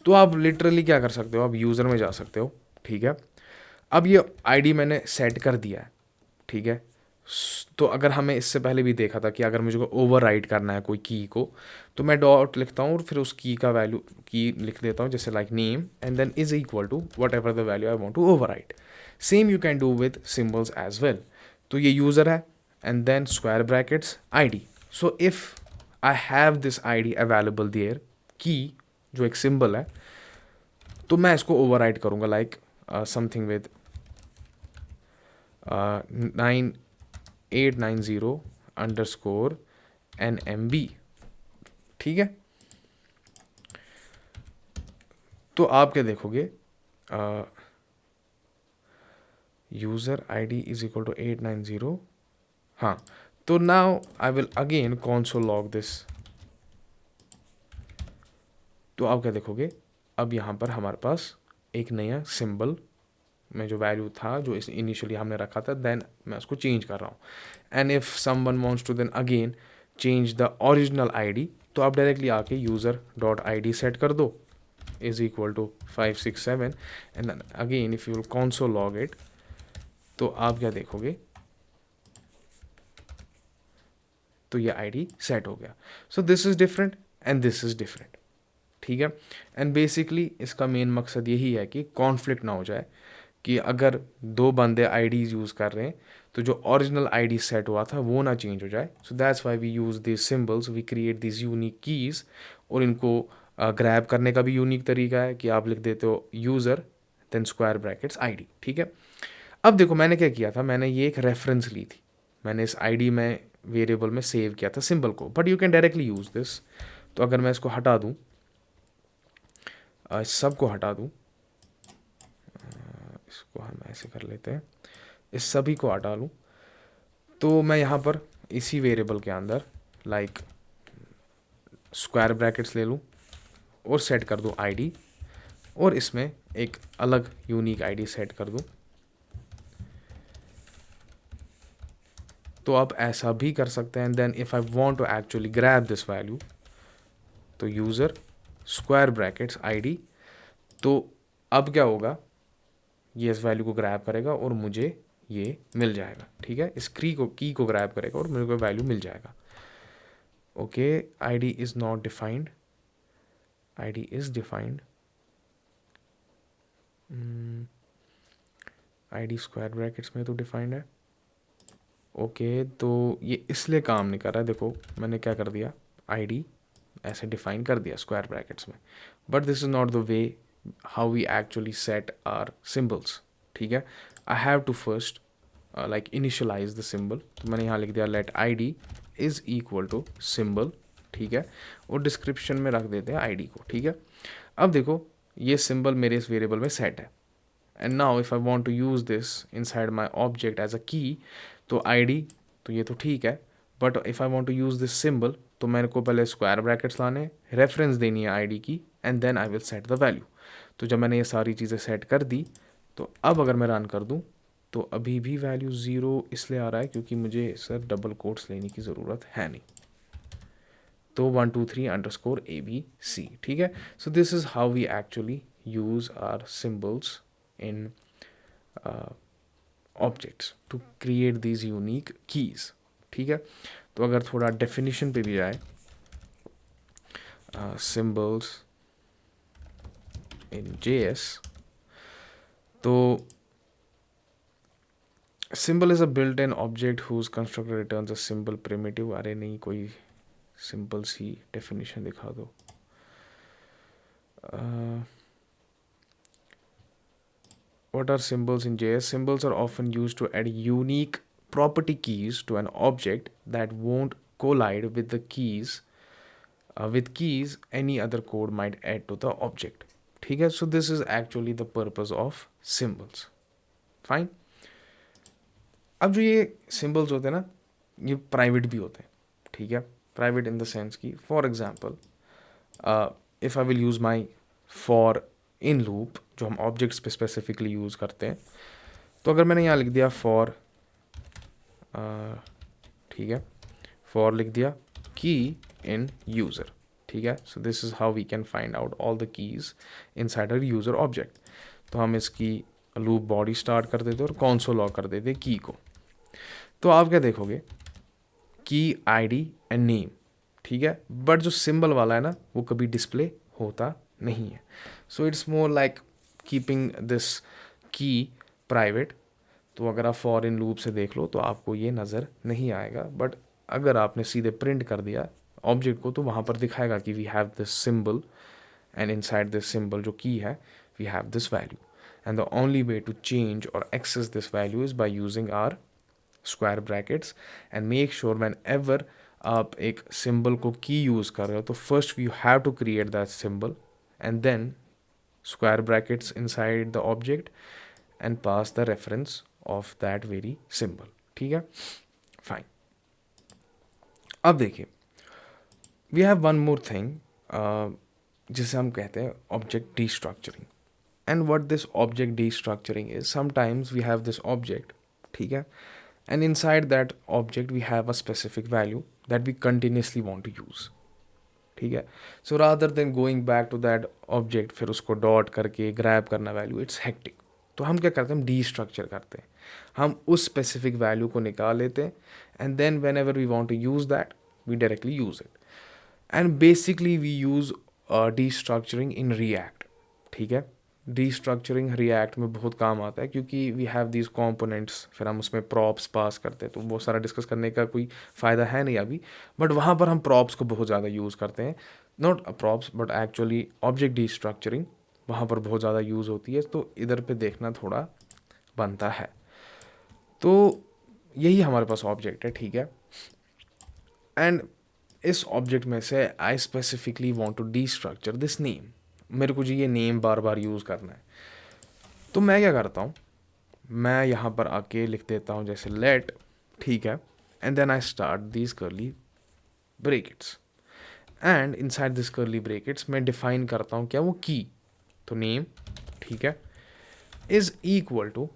तो आप लिटरली क्या कर सकते हो, आप यूज़र में जा सकते हो, ठीक है। अब ये आईडी मैंने सेट कर दिया है, ठीक है। तो अगर हमें इससे पहले भी देखा था कि अगर मुझे को ओवर करना है कोई की को, तो मैं डॉट लिखता हूँ और फिर उस की का वैल्यू की लिख देता हूँ, जैसे like name, and then is equal to whatever the value I want to over. Same you can do with symbols as well. तो ये यूज़र है, and then square brackets ID. So if I have this ID available there, की जो एक symbol है, तो मैं इसको ओवर करूँगा, लाइक समथिंग विद 9890_NMB, ठीक है। तो आप क्या देखोगे, user ID is equal to 890, हाँ। तो now I will again console log this. तो आप क्या देखोगे, अब यहाँ पर हमारे पास एक नया सिंबल में जो वैल्यू था जो इस इनिशियली हमने रखा था, देन मैं उसको चेंज कर रहा हूँ। And if someone wants to then again change the original ID, तो आप डायरेक्टली आके user.id सेट कर दो is equal to 567, and then again if you will console log it, तो आप क्या देखोगे, तो ये आईडी सेट हो गया। सो this is different and this is different, ठीक है। एंड बेसिकली इसका मेन मकसद यही है कि कॉन्फ्लिक्ट ना हो जाए, कि अगर दो बंदे आईडीज़ यूज़ कर रहे हैं तो जो ओरिजिनल आईडी सेट हुआ था वो ना चेंज हो जाए। So that's why we use this symbols, we create this unique keys, और इनको ग्रैब करने का भी यूनिक तरीका है कि आप लिख देते हो user then square brackets ID, ठीक है। अब देखो मैंने क्या किया था, मैंने ये एक रेफरेंस ली थी, मैंने इस आईडी में वेरिएबल में सेव किया था सिंबल को, but you can directly use this. तो अगर मैं इसको हटा दूँ, सबको हटा दूँ, इसको हम ऐसे कर लेते हैं, इस सभी को हटा लूँ, तो मैं यहाँ पर इसी वेरिएबल के अंदर लाइक स्क्वायर ब्रैकेट्स ले लूँ और सेट कर दूँ आईडी, और इसमें एक अलग यूनिक आईडी सेट कर दूँ। तो आप ऐसा भी कर सकते हैं। Then if I want to actually grab this value, तो यूज़र स्क्वायर ब्रैकेट्स आईडी, तो अब क्या होगा, ये इस वैल्यू को ग्रैब करेगा और मुझे ये मिल जाएगा, ठीक है। इस की को ग्रैब करेगा और मेरे को वैल्यू मिल जाएगा। Okay, ID is not defined, ID is defined, ID square brackets में तो डिफाइंड है। ओके, तो ये इसलिए काम नहीं कर रहा है। देखो मैंने क्या कर दिया, आईडी ऐसे डिफाइन कर दिया स्क्वायर ब्रैकेट्स में, but this is not the way how we actually set our symbols, ठीक है। I have to first like initialise the symbol. तो मैंने यहाँ लिख दिया let ID is equal to symbol, ठीक है, और डिस्क्रिप्शन में रख देते हैं आईडी को, ठीक है। अब देखो ये सिंबल मेरे इस वेरिएबल में सेट है, and now if I want to use this inside my object as a key, तो आईडी तो ये तो ठीक है, but if I want to use this symbol तो मेरे को पहले स्क्वायर ब्रैकेट्स लाने, रेफरेंस देनी है आईडी की, and then I will set the value. तो जब मैंने ये सारी चीज़ें सेट कर दी, तो अब अगर मैं रन कर दूँ तो अभी भी वैल्यू 0 इसलिए आ रहा है क्योंकि मुझे सर डबल कोट्स लेने की ज़रूरत है नहीं। तो 123_ABC, ठीक है। So this is how we actually use our symbols in objects to create these unique keys, ठीक है। तो अगर थोड़ा डेफिनेशन पे भी जाए, सिम्बल्स इन JS, तो symbol is a built in object whose constructor returns a symbol primitive. अरे नहीं, कोई सिंपल सी डेफिनेशन दिखा दो। What are symbols in JS? Symbols are often used to add unique property keys to an object that won't collide with the keys with keys any other code might add to the object, ठीक है। So this is actually the purpose of symbols. Fine. अब जो ये symbols होते हैं ना, ये private भी होते हैं, ठीक है। प्राइवेट इन द सेंस की, for example if I will use my for in loop, जो हम ऑब्जेक्ट्स पे स्पेसिफिकली यूज़ करते हैं, तो अगर मैंने यहाँ लिख दिया फॉर, ठीक है, फॉर लिख दिया की इन यूज़र, ठीक है। So this is how we can find out all the keys inside a user object. तो हम इसकी लूप बॉडी स्टार्ट कर देते और कॉन्सोल लॉक कर देते की को। तो आप क्या देखोगे, की, आईडी एंड नेम, ठीक है, बट जो सिंबल वाला है ना वो कभी डिस्प्ले होता नहीं है। So it's more like keeping this की प्राइवेट। तो अगर आप फॉर इन लूप से देख लो तो आपको ये नज़र नहीं आएगा, बट अगर आपने सीधे प्रिंट कर दिया ऑब्जेक्ट को तो वहाँ पर दिखाएगा कि we have this symbol, and inside this symbol जो की है we have this value, and the only way to change और access this value is by using our square brackets. And make sure whenever आप एक symbol को की use कर रहे हो तो first you have to create that symbol and then square brackets inside the object and pass the reference of that very symbol, ठीक है। फाइन। अब देखिए, we have one more thing जिसे हम कहते हैं object destructuring. And what this object destructuring is, sometimes we have this object, ठीक है, and inside that object we have a specific value that we continuously want to use, ठीक है। So rather than going back to that object फिर उसको dot करके grab करना value, it's hectic. तो हम क्या करते हैं, हम डीस्ट्रक्चर करते हैं, हम उस स्पेसिफिक वैल्यू को निकाल लेते हैं, and then whenever we want to use that we directly use it. And basically we use destructuring in React, ठीक है। डीस्ट्रक्चरिंग रिएक्ट में बहुत काम आता है क्योंकि वी हैव दीज कॉम्पोनेंट्स, फिर हम उसमें प्रॉप्स पास करते हैं, तो वो सारा डिस्कस करने का कोई फ़ायदा है नहीं अभी, बट वहाँ पर हम प्रॉप्स को बहुत ज़्यादा यूज़ करते हैं। Not props but actually object destructuring वहाँ पर बहुत ज़्यादा यूज़ होती है, तो इधर पे देखना थोड़ा बनता है। तो यही हमारे पास ऑब्जेक्ट है, ठीक है। एंड इस ऑब्जेक्ट में से I specifically want to destructure this name, मेरे को जी ये नेम बार बार यूज़ करना है। तो मैं क्या करता हूँ, मैं यहाँ पर आके लिख देता हूँ जैसे लेट, ठीक है, and then I start these curly brackets, and inside this curly brackets मैं डिफाइन करता हूँ क्या, वो की, तो नेम, ठीक है, इज़ इक्वल टू,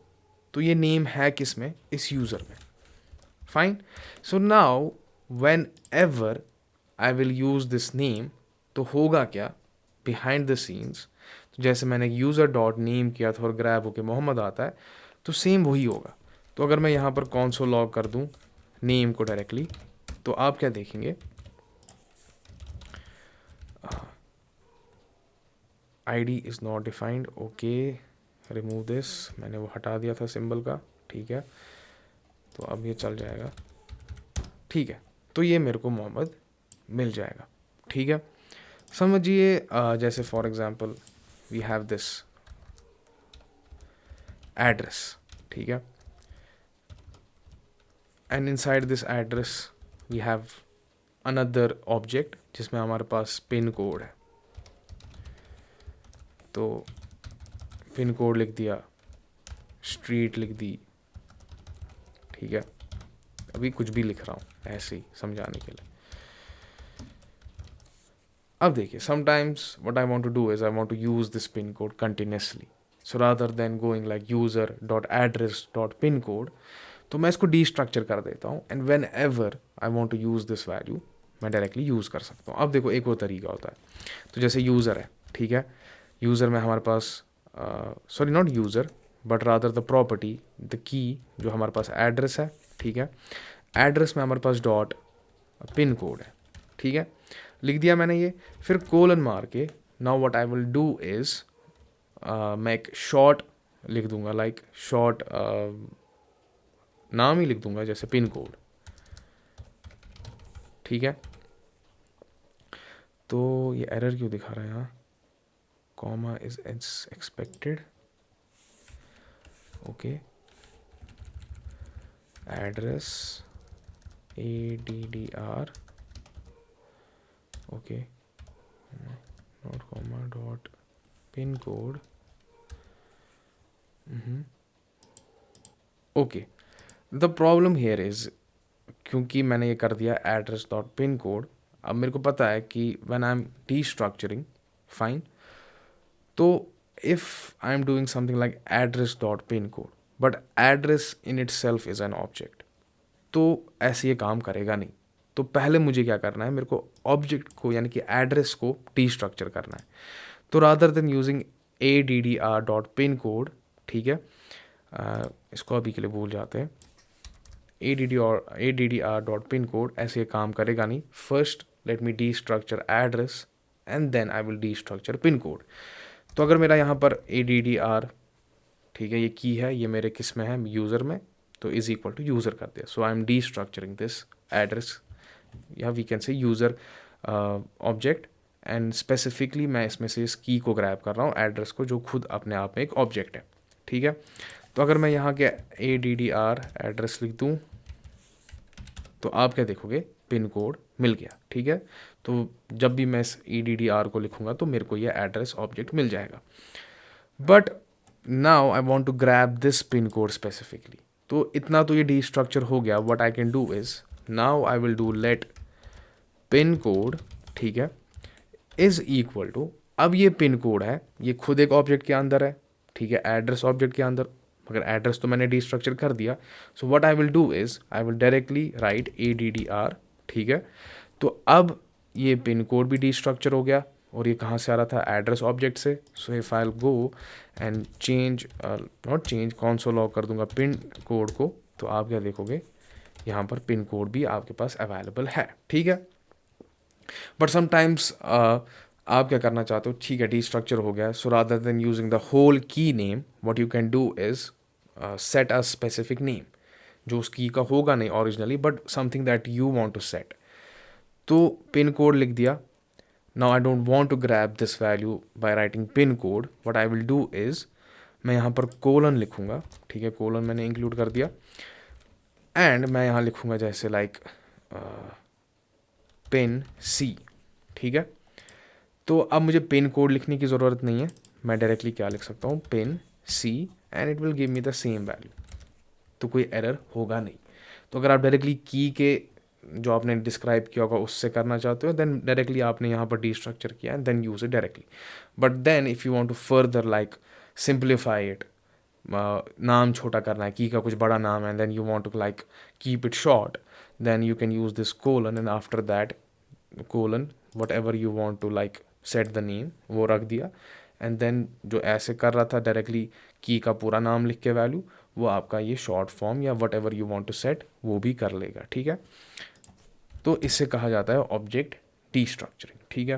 तो ये नेम है किस में, इस यूज़र में। Fine. So now when ever I will use this name, तो होगा क्या बिहाइंड द सीन्स, तो जैसे मैंने यूज़र डॉट नेम किया था और ग्रैब होके मोहम्मद आता है, तो सेम वही होगा। तो अगर मैं यहाँ पर कॉन्सोल लॉग कर दूँ नेम को डायरेक्टली, तो आप क्या देखेंगे, ID is not defined, okay, remove this, मैंने वो हटा दिया था सिंबल का, ठीक है। तो अब ये चल जाएगा, ठीक है। तो ये मेरे को मोहम्मद मिल जाएगा, ठीक है। समझिए जैसे for example we have this address, ठीक है, and inside this address we have another object जिसमें हमारे पास पिन कोड है। तो पिन कोड लिख दिया, स्ट्रीट लिख दी, ठीक है, अभी कुछ भी लिख रहा हूँ ऐसे ही समझाने के लिए। अब देखिए, sometimes what I want to do is I want to use this pin code continuously, so rather than going like user dot address dot pin code, तो मैं इसको डीस्ट्रक्चर कर देता हूँ and whenever I want to use this value मैं directly use कर सकता हूँ। अब देखो एक और तरीका होता है, तो जैसे यूज़र है, ठीक है, यूज़र में हमारे पास sorry not user but rather the property the key जो हमारे पास एड्रेस है, ठीक है, एड्रेस में हमारे पास डॉट पिन कोड है, ठीक है, लिख दिया मैंने ये, फिर कोलन मार के now what I will do is मैं एक शॉर्ट लिख दूंगा, लाइक शॉर्ट नाम ही लिख दूंगा जैसे पिन कोड, ठीक है। तो ये एरर क्यों दिखा रहा है यहाँ, comma is expected, okay, address ADDR, okay, not comma dot pin code, okay. The problem here is, क्योंकि मैंने ये कर दिया एड्रेस डॉट पिन कोड, अब मेरे को पता है कि व्हेन आई एम डीस्ट्रक्चरिंग, फाइन, तो if I am doing something like address dot pin code but address in it self is an object, तो ऐसे ये काम करेगा नहीं। तो पहले मुझे क्या करना है, मेरे को ऑब्जेक्ट को यानी कि एड्रेस को डीस्ट्रक्चर करना है। तो rather than using ADDR dot pin code, ठीक है, इसको अभी के लिए भूल जाते हैं, ADDR डॉट पिन कोड ऐसे ये काम करेगा नहीं। First let me destructure address and then I will destructure pin code. तो अगर मेरा यहाँ पर ADDR, ठीक है, ये की है, ये मेरे किस में है, यूज़र में, तो इज इक्वल टू यूज़र कर दिया। So I am destructuring this address, या we can say user object, and specifically मैं इसमें से इस की को ग्रैब कर रहा हूँ, एड्रेस को, जो खुद अपने आप में एक ऑब्जेक्ट है, ठीक है। तो अगर मैं यहाँ के ADDR एड्रेस लिख दूँ तो आप क्या देखोगे, पिन कोड मिल गया, ठीक है। तो जब भी मैं इस ADDR को लिखूँगा तो मेरे को ये एड्रेस ऑब्जेक्ट मिल जाएगा। But now I want to grab this pin code specifically, तो इतना तो ये डीस्ट्रक्चर हो गया। What I can do is now I will do let pin code, ठीक है, इज इक्वल टू, अब ये पिन कोड है, ये खुद एक ऑब्जेक्ट के अंदर है, ठीक है, एड्रेस ऑब्जेक्ट के अंदर, मगर एड्रेस तो मैंने डीस्ट्रक्चर कर दिया। सो what I will do is I will directly right ADDR, ठीक है। तो अब ये पिन कोड भी डीस्ट्रक्चर हो गया, और ये कहाँ से आ रहा था, एड्रेस ऑब्जेक्ट से। सो if I will go and change, not change, console log कर दूंगा पिन कोड को, तो आप क्या देखोगे, यहाँ पर पिन कोड भी आपके पास अवेलेबल है, ठीक है। बट समटाइम्स आप क्या करना चाहते हो, ठीक है, डीस्ट्रक्चर हो गया, so rather than using the whole key name what you can do is set a specific name, जो उस की का होगा नहीं originally, but something that you want to set. तो पिन कोड लिख दिया। Now I don't want to grab this value by writing pin code, what I will do is मैं यहाँ पर कोलन लिखूँगा, ठीक है, कोलन मैंने इंक्लूड कर दिया, एंड मैं यहाँ लिखूँगा जैसे लाइक पिन सी, ठीक है। तो अब मुझे पिन कोड लिखने की ज़रूरत नहीं है, मैं डायरेक्टली क्या लिख सकता हूँ, pin C, and it will give me the same value, तो कोई एरर होगा नहीं। तो अगर आप डायरेक्टली की के जो आपने डिस्क्राइब किया होगा उससे करना चाहते हो, देन डायरेक्टली आपने यहाँ पर डीस्ट्रक्चर किया and then use it directly. But then if you want to further like simplify it, नाम छोटा करना है, की का कुछ बड़ा नाम है, then you want to like keep it short, then you can use this colon, and after that colon whatever you want to like set the name वो रख दिया, एंड देन जो ऐसे कर रहा था डायरेक्टली की का पूरा नाम लिख के वैल्यू, वो आपका ये शॉर्ट फॉर्म या whatever you want to set वो भी कर लेगा, ठीक है। तो इससे कहा जाता है ऑब्जेक्ट डीस्ट्रक्चरिंग, ठीक है।